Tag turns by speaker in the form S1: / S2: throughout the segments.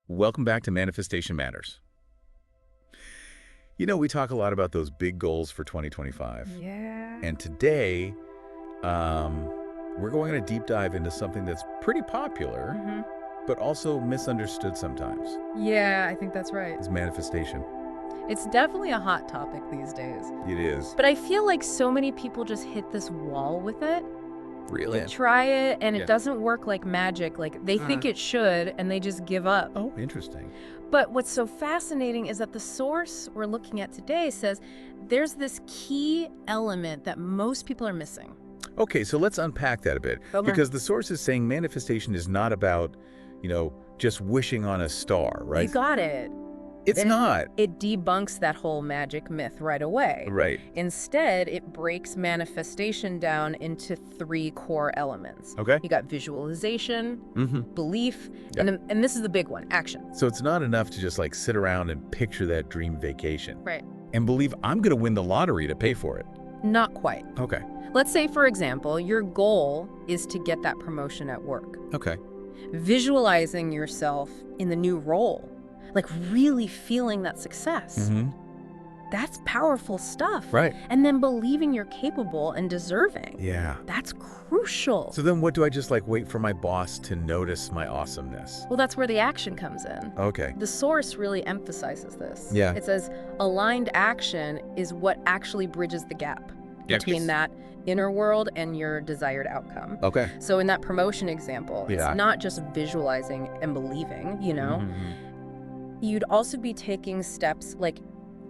S1: Welcome back to Manifestation Matters. We talk a lot about those big goals for 2025.
S2: Yeah.
S1: And today, we're going on a deep dive into something that's pretty popular, but also misunderstood sometimes,
S2: Yeah, I think that's right.
S1: is manifestation.
S2: It's definitely a hot topic these days.
S1: It is.
S2: But I feel like so many people just hit this wall with it.
S1: Really?
S2: They try it and
S1: Yeah.
S2: it doesn't work like magic. Like they think it should and they just give up.
S1: Oh, interesting.
S2: But what's so fascinating is that the source we're looking at today says there's this key element that most people are missing.
S1: Okay, so let's unpack that a bit.
S2: Okay.
S1: Because the source is saying manifestation is not about, just wishing on a star, right?
S2: You got it.
S1: It's
S2: It-
S1: not.
S2: It debunks that whole magic myth right away.
S1: Right.
S2: Instead, it breaks manifestation down into three core elements.
S1: Okay.
S2: You got visualization,
S1: Mm-hmm.
S2: belief,
S1: Yeah.
S2: and this is the big one, action.
S1: So it's not enough to just sit around and picture that dream vacation.
S2: Right.
S1: And believe I'm going to win the lottery to pay for it.
S2: Not quite.
S1: Okay.
S2: Let's say, for example, your goal is to get that promotion at work.
S1: Okay.
S2: Visualizing yourself in the new role, like really feeling that success.
S1: Mm-hmm.
S2: That's powerful stuff.
S1: Right.
S2: And then believing you're capable and deserving.
S1: Yeah.
S2: That's crucial.
S1: So then what do I just wait for my boss to notice my awesomeness?
S2: Well, that's where the action comes in.
S1: Okay.
S2: The source really emphasizes this.
S1: Yeah.
S2: It says aligned action is what actually bridges the gap
S1: Yeah,
S2: between
S1: because-
S2: that inner world and your desired outcome.
S1: Okay.
S2: So in that promotion example,
S1: Yeah.
S2: it's not just visualizing and believing,
S1: Mhm.
S2: You'd also be taking steps like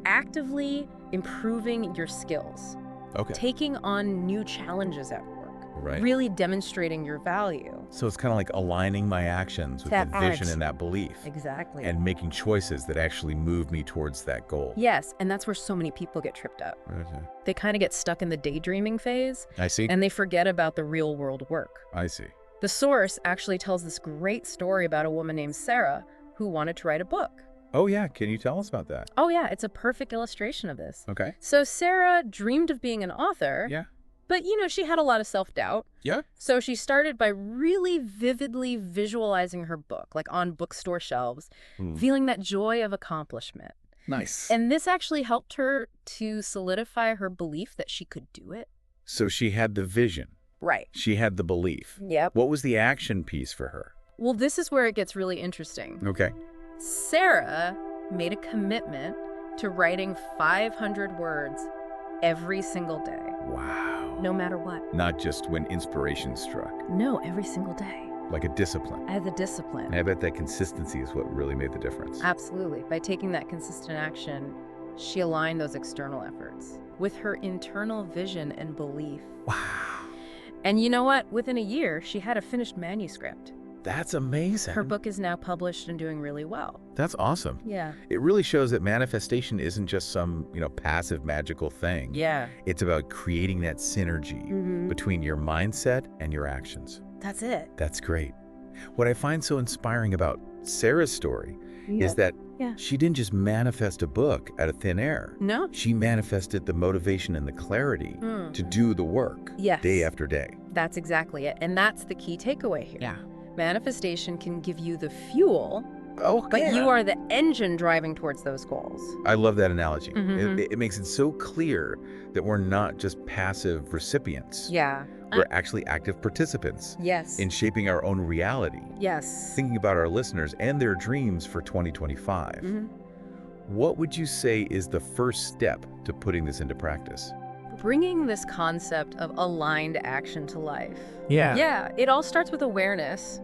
S2: actively improving your skills,
S1: Okay.
S2: taking on new challenges at work,
S1: Right.
S2: really demonstrating your value.
S1: So it's kind of like aligning my actions with
S2: That
S1: the vision
S2: adds-
S1: and that belief.
S2: Exactly.
S1: And making choices that actually move me towards that goal.
S2: Yes, and that's where so many people get tripped up.
S1: Okay.
S2: They kind of get stuck in the daydreaming phase
S1: I see.
S2: and they forget about the real world work.
S1: I see.
S2: The source actually tells this great story about a woman named Sarah who wanted to write a book.
S1: Oh, yeah. Can you tell us about that?
S2: Oh yeah, it's a perfect illustration of this.
S1: Okay.
S2: So Sarah dreamed of being an author,
S1: Yeah.
S2: but she had a lot of self-doubt.
S1: Yeah.
S2: So she started by really vividly visualizing her book, like on bookstore shelves,
S1: Hmm.
S2: feeling that joy of accomplishment.
S1: Nice.
S2: And this actually helped her to solidify her belief that she could do it.
S1: So she had the vision.
S2: Right.
S1: She had the belief.
S2: Yep.
S1: What was the action piece for her?
S2: Well, this is where it gets really interesting.
S1: Okay.
S2: Sarah made a commitment to writing 500 words every single day,
S1: Wow.
S2: no matter what.
S1: Not just when inspiration struck,
S2: No, every single day.
S1: like a discipline.
S2: As a discipline.
S1: And I bet that consistency is what really made the difference.
S2: Absolutely. By taking that consistent action, she aligned those external efforts with her internal vision and belief.
S1: Wow.
S2: And you know what? Within a year, she had a finished manuscript.
S1: That's amazing.
S2: Her book is now published and doing really well.
S1: That's awesome.
S2: Yeah.
S1: It really shows that manifestation isn't just some, passive magical thing.
S2: Yeah.
S1: It's about creating that synergy
S2: Mhm.
S1: between your mindset and your actions.
S2: That's it.
S1: That's great. What I find so inspiring about Sarah's story is that
S2: Yeah.
S1: she didn't just manifest a book out of thin air.
S2: No?
S1: She manifested the motivation and the clarity
S2: Mm.
S1: to do the work
S2: Yes.
S1: day after day.
S2: That's exactly it. And that's the key takeaway here.
S1: Yeah.
S2: Manifestation can give you the fuel,
S1: Oh,
S2: but you are the engine driving towards those goals.
S1: I love that analogy.
S2: Mhm.
S1: It makes it so clear that we're not just passive recipients.
S2: Yeah.
S1: We're actually active participants
S2: Yes.
S1: in shaping our own reality.
S2: Yes.
S1: Thinking about our listeners and their dreams for 2025.
S2: Mhm.
S1: What would you say is the first step to putting this into practice?
S2: Bringing this concept of aligned action to life.
S1: Yeah.
S2: Yeah, it all starts with awareness,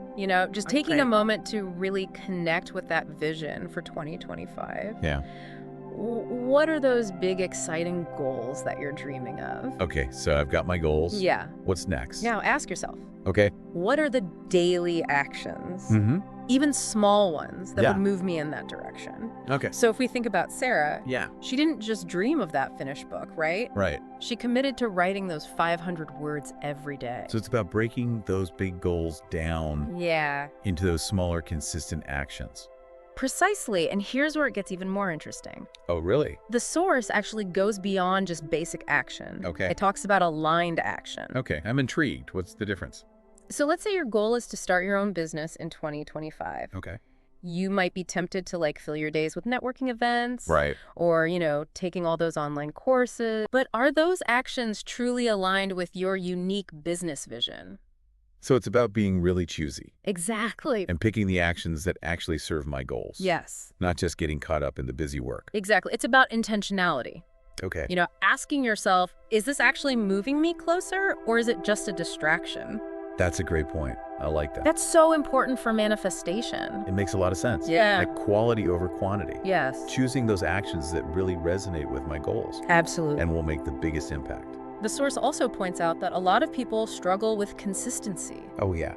S2: just taking a
S1: Okay.
S2: moment to really connect with that vision for 2025.
S1: Yeah.
S2: What are those big, exciting goals that you're dreaming of?
S1: Okay, so I've got my goals.
S2: Yeah.
S1: What's next?
S2: Now ask yourself,
S1: Okay.
S2: what are the daily actions,
S1: Mm-hmm.
S2: even small ones, that
S1: Yeah.
S2: would move me in that direction?
S1: Okay.
S2: So if we think about Sarah,
S1: Yeah.
S2: she didn't just dream of that finished book, right?
S1: Right.
S2: She committed to writing those 500 words every day.
S1: So it's about breaking those big goals down
S2: Yeah,
S1: into those smaller, consistent actions.
S2: precisely. And here's where it gets even more interesting.
S1: Oh, really?
S2: The source actually goes beyond just basic action.
S1: Okay.
S2: It talks about aligned action.
S1: Okay, I'm intrigued. What's the difference?
S2: So let's say your goal is to start your own business in 2025.
S1: Okay.
S2: You might be tempted to like fill your days with networking events.
S1: Right.
S2: Or, taking all those online courses. But are those actions truly aligned with your unique business vision?
S1: So it's about being really choosy
S2: Exactly.
S1: and picking the actions that actually serve my goals.
S2: Yes.
S1: Not just getting caught up in the busy work.
S2: Exactly. It's about intentionality.
S1: Okay.
S2: Asking yourself, is this actually moving me closer or is it just a distraction?
S1: That's a great point. I like that.
S2: That's so important for manifestation.
S1: It makes a lot of sense.
S2: Yeah.
S1: Like quality over quantity.
S2: Yes.
S1: Choosing those actions that really resonate with my goals
S2: Absolutely.
S1: and will make the biggest impact.
S2: The source also points out that a lot of people struggle with consistency.
S1: Oh, yeah.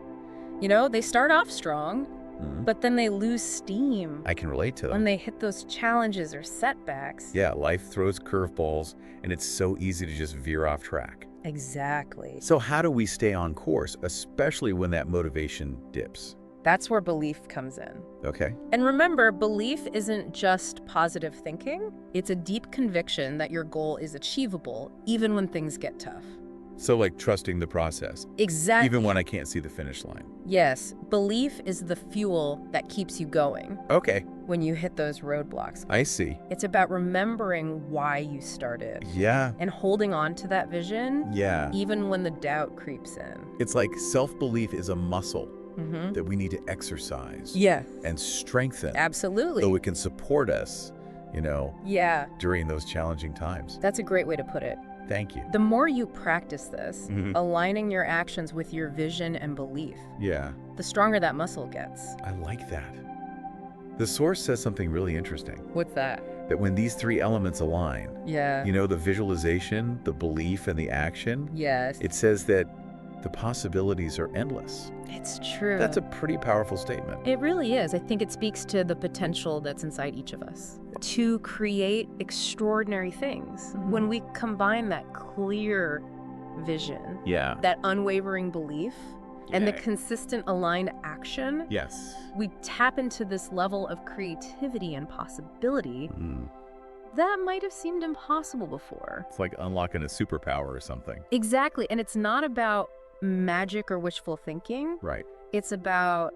S2: They start off strong,
S1: Mhm.
S2: but then they lose steam
S1: I can relate to
S2: when
S1: them.
S2: they hit those challenges or setbacks.
S1: Yeah, life throws curveballs, and it's so easy to just veer off track.
S2: Exactly.
S1: So how do we stay on course, especially when that motivation dips?
S2: That's where belief comes in.
S1: Okay.
S2: And remember, belief isn't just positive thinking. It's a deep conviction that your goal is achievable, even when things get tough.
S1: So like trusting the process,
S2: Exactly.
S1: even when I can't see the finish line.
S2: Yes, belief is the fuel that keeps you going
S1: Okay,
S2: when you hit those roadblocks.
S1: I see.
S2: It's about remembering why you started
S1: Yeah,
S2: and holding on to that vision,
S1: yeah.
S2: even when the doubt creeps in.
S1: It's like self-belief is a muscle
S2: Mm-hmm.
S1: that we need to exercise
S2: Yes,
S1: and strengthen
S2: absolutely.
S1: so it can support us,
S2: Yeah,
S1: during those challenging times.
S2: that's a great way to put it.
S1: Thank you.
S2: The more you practice this,
S1: Mhm.
S2: aligning your actions with your vision and belief,
S1: Yeah,
S2: the stronger that muscle gets.
S1: I like that. The source says something really interesting,
S2: What's that?
S1: that when these three elements align,
S2: Yeah.
S1: the visualization, the belief, and the action,
S2: Yes.
S1: it says that the possibilities are endless.
S2: It's true.
S1: That's a pretty powerful statement.
S2: It really is. I think it speaks to the potential that's inside each of us to create extraordinary things. When we combine that clear vision,
S1: Yeah.
S2: that unwavering belief, and the
S1: Yeah.
S2: consistent aligned action,
S1: Yes.
S2: we tap into this level of creativity and possibility
S1: Mm.
S2: that might have seemed impossible before.
S1: It's like unlocking a superpower or something.
S2: Exactly. And it's not about magic or wishful thinking.
S1: Right.
S2: It's about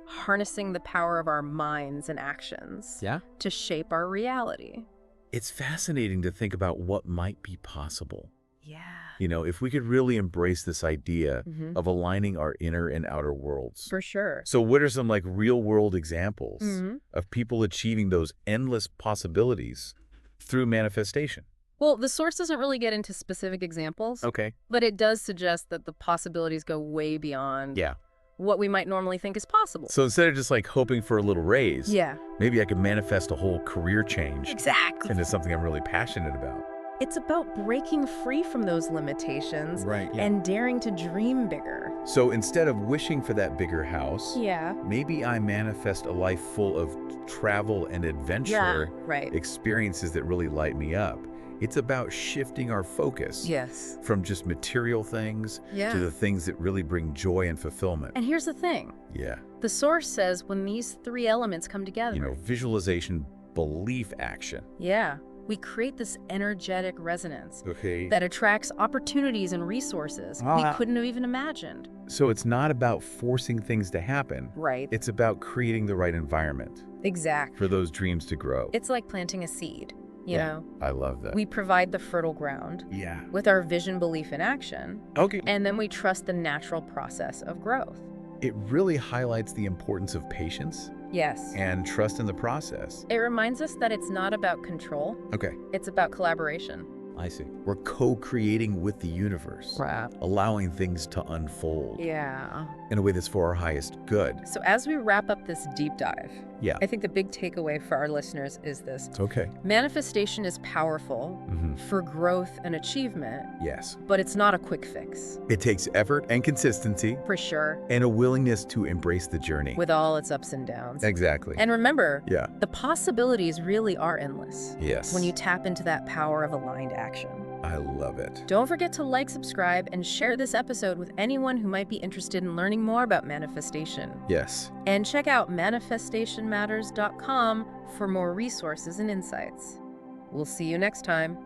S2: harnessing the power of our minds and actions
S1: Yeah.
S2: to shape our reality.
S1: It's fascinating to think about what might be possible.
S2: Yeah.
S1: If we could really embrace this idea
S2: Mhm.
S1: of aligning our inner and outer worlds.
S2: For sure.
S1: So what are some like real world examples
S2: Mhm.
S1: of people achieving those endless possibilities through manifestation?
S2: Well, the source doesn't really get into specific examples,
S1: Okay.
S2: but it does suggest that the possibilities go way beyond
S1: Yeah.
S2: what we might normally think is possible.
S1: So instead of just like hoping for a little raise,
S2: Yeah.
S1: maybe I could manifest a whole career change
S2: Exactly.
S1: into something I'm really passionate about.
S2: It's about breaking free from those limitations
S1: Right.
S2: and daring to dream bigger.
S1: So instead of wishing for that bigger house,
S2: Yeah.
S1: maybe I manifest a life full of travel and adventure,
S2: Right.
S1: experiences that really light me up. It's about shifting our focus
S2: Yes.
S1: from just material things
S2: Yeah.
S1: to the things that really bring joy and fulfillment.
S2: And here's the thing.
S1: Yeah.
S2: The source says when these three elements come together,
S1: Visualization, belief, action.
S2: yeah, we create this energetic resonance
S1: Okay.
S2: that attracts opportunities and resources we
S1: Ah.
S2: couldn't have even imagined.
S1: So it's not about forcing things to happen.
S2: Right.
S1: It's about creating the right environment
S2: Exactly.
S1: for those dreams to grow.
S2: It's like planting a seed, you
S1: Yeah.
S2: know?
S1: I love that.
S2: We provide the fertile ground
S1: Yeah.
S2: with our vision, belief, and action,
S1: Okay.
S2: and then we trust the natural process of growth.
S1: It really highlights the importance of patience
S2: Yes.
S1: and trust in the process.
S2: It reminds us that it's not about control,
S1: Okay.
S2: it's about collaboration.
S1: I see. We're co-creating with the universe,
S2: Right.
S1: allowing things to unfold
S2: Yeah.
S1: in a way that's for our highest good.
S2: So as we wrap up this deep dive,
S1: Yeah.
S2: I think the big takeaway for our listeners is this.
S1: Okay.
S2: Manifestation is powerful
S1: Mm-hmm.
S2: for growth and achievement,
S1: Yes.
S2: but it's not a quick fix,
S1: It takes effort and consistency
S2: for sure,
S1: and a willingness to embrace the journey.
S2: with all its ups and downs.
S1: Exactly.
S2: And remember,
S1: Yeah.
S2: the possibilities really are endless
S1: Yes.
S2: when you tap into that power of aligned action.
S1: I love it.
S2: Don't forget to like, subscribe, and share this episode with anyone who might be interested in learning more about manifestation.
S1: Yes.
S2: And check out manifestationmatters.com for more resources and insights. We'll see you next time.